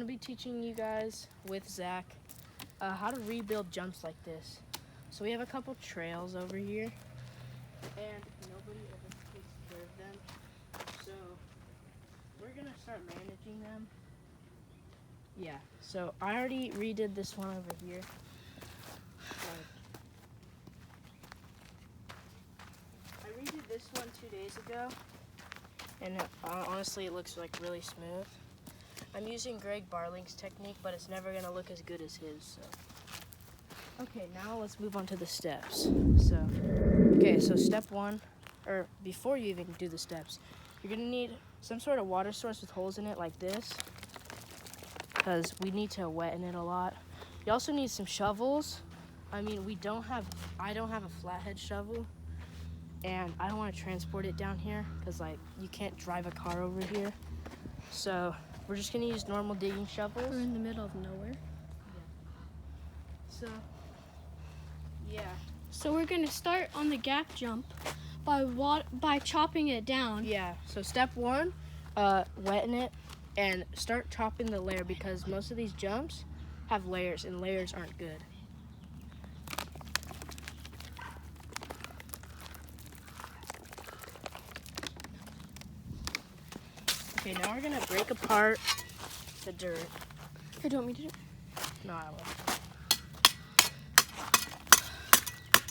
be teaching you guys with Zach how to rebuild jumps like this. So we have a couple trails over here, and nobody ever takes care of them. So we're gonna start managing them. Yeah, so I already redid this one over here. I redid this one 2 days ago, and honestly it looks like really smooth. I'm using Greg Barling's technique, but it's never gonna look as good as his, so. Okay, now let's move on to the steps. So step one, or before you even do the steps, you're gonna need some sort of water source with holes in it like this, because we need to wetten it a lot. You also need some shovels. I mean, I don't have a flathead shovel, and I don't want to transport it down here because like you can't drive a car over here. So we're just gonna use normal digging shovels. We're in the middle of nowhere. Yeah. So we're gonna start on the gap jump by chopping it down. Yeah. So step one, wetten it and start chopping the layer, because most of these jumps have layers, and layers aren't good. Okay, now we're gonna break apart the dirt. Or do you want me to do it? No, I won't.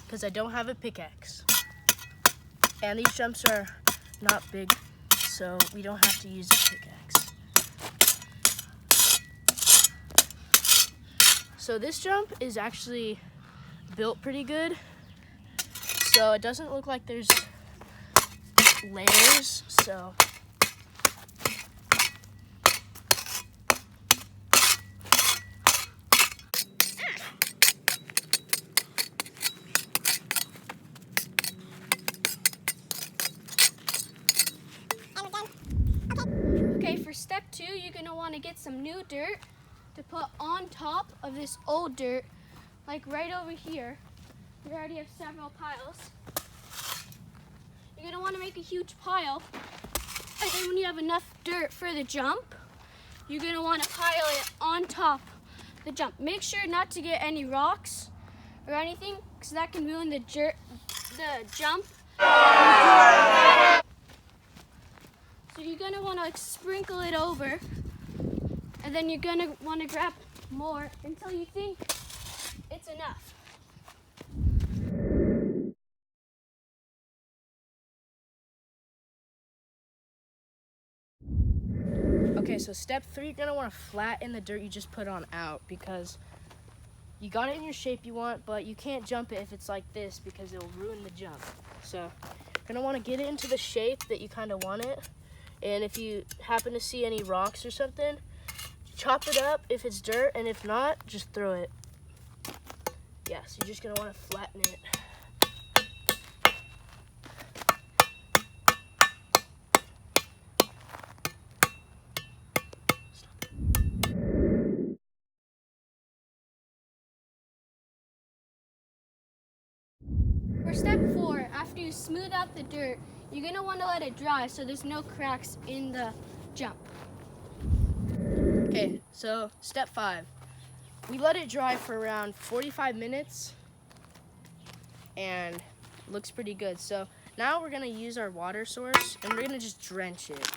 Because I don't have a pickaxe. And these jumps are not big, so we don't have to use a pickaxe. So this jump is actually built pretty good. So it doesn't look like there's layers, so. Okay, for step two, you're gonna want to get some new dirt to put on top of this old dirt, like right over here. We already have several piles. You're gonna want to make a huge pile, and then when you have enough dirt for the jump, you're gonna want to pile it on top of the jump. Make sure not to get any rocks or anything, because that can ruin the jump. So you're gonna want to sprinkle it over, and then you're gonna want to grab more until you think it's enough. Okay, so step three, you're gonna want to flatten the dirt you just put on out, because you got it in your shape you want, but you can't jump it if it's like this, because it'll ruin the jump. So you're gonna want to get it into the shape that you kind of want it. And if you happen to see any rocks or something, chop it up if it's dirt, and if not, just throw it. Yeah, so you're just gonna want to flatten it. For step four, after you smooth out the dirt, you're gonna want to let it dry so there's no cracks in the jump. Okay, so step five. We let it dry for around 45 minutes, and it looks pretty good. So now we're gonna use our water source, and we're gonna just drench it.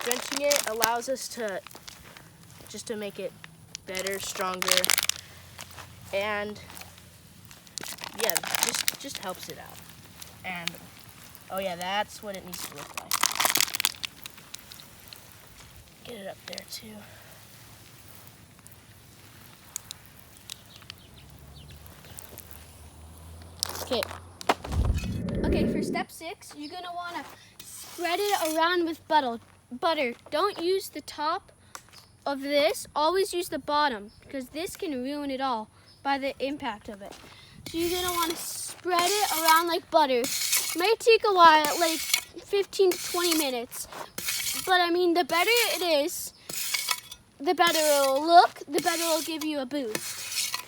Drenching it allows us to make it better, stronger, and yeah, just helps it out. And oh yeah, that's what it needs to look like. Get it up there too. Okay. Okay, for step six, you're gonna want to spread it around with butter. Don't use the top of this. Always use the bottom, because this can ruin it all by the impact of it. So you're gonna want to spread it around like butter. It may take a while, like 15 to 20 minutes. But I mean, the better it is, the better it'll look, the better it'll give you a boost.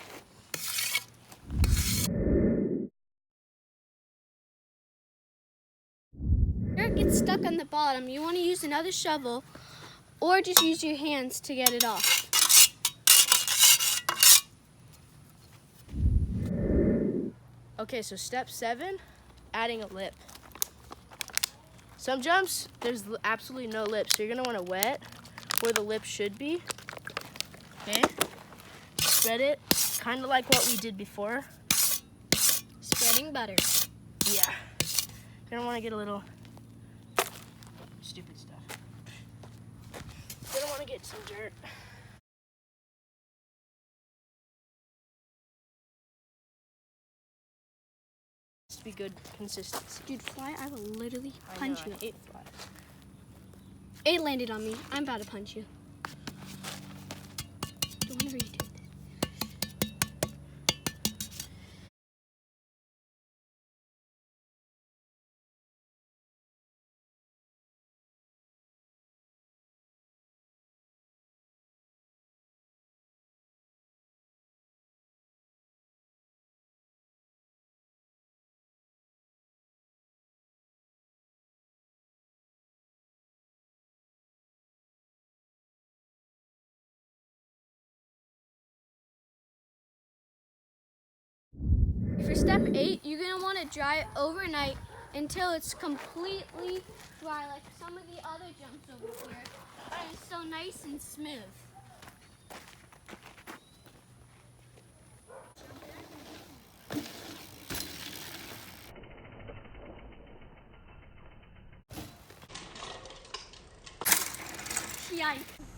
Dirt gets stuck on the bottom, you want to use another shovel or just use your hands to get it off. Okay, so step 7, adding a lip. Some jumps, there's absolutely no lip, so you're gonna wanna wet where the lip should be. Okay, spread it, kind of like what we did before. Spreading butter. Yeah, you're gonna wanna get a little stupid stuff. You're gonna wanna get some dirt. To be good consistency. Dude, fly, I will literally I punch know, you. I hate flies. It landed on me. I'm about to punch you. Whenever you do this. For step 8, you're going to want to dry it overnight until it's completely dry, like some of the other jumps over here. And it's so nice and smooth. Yikes.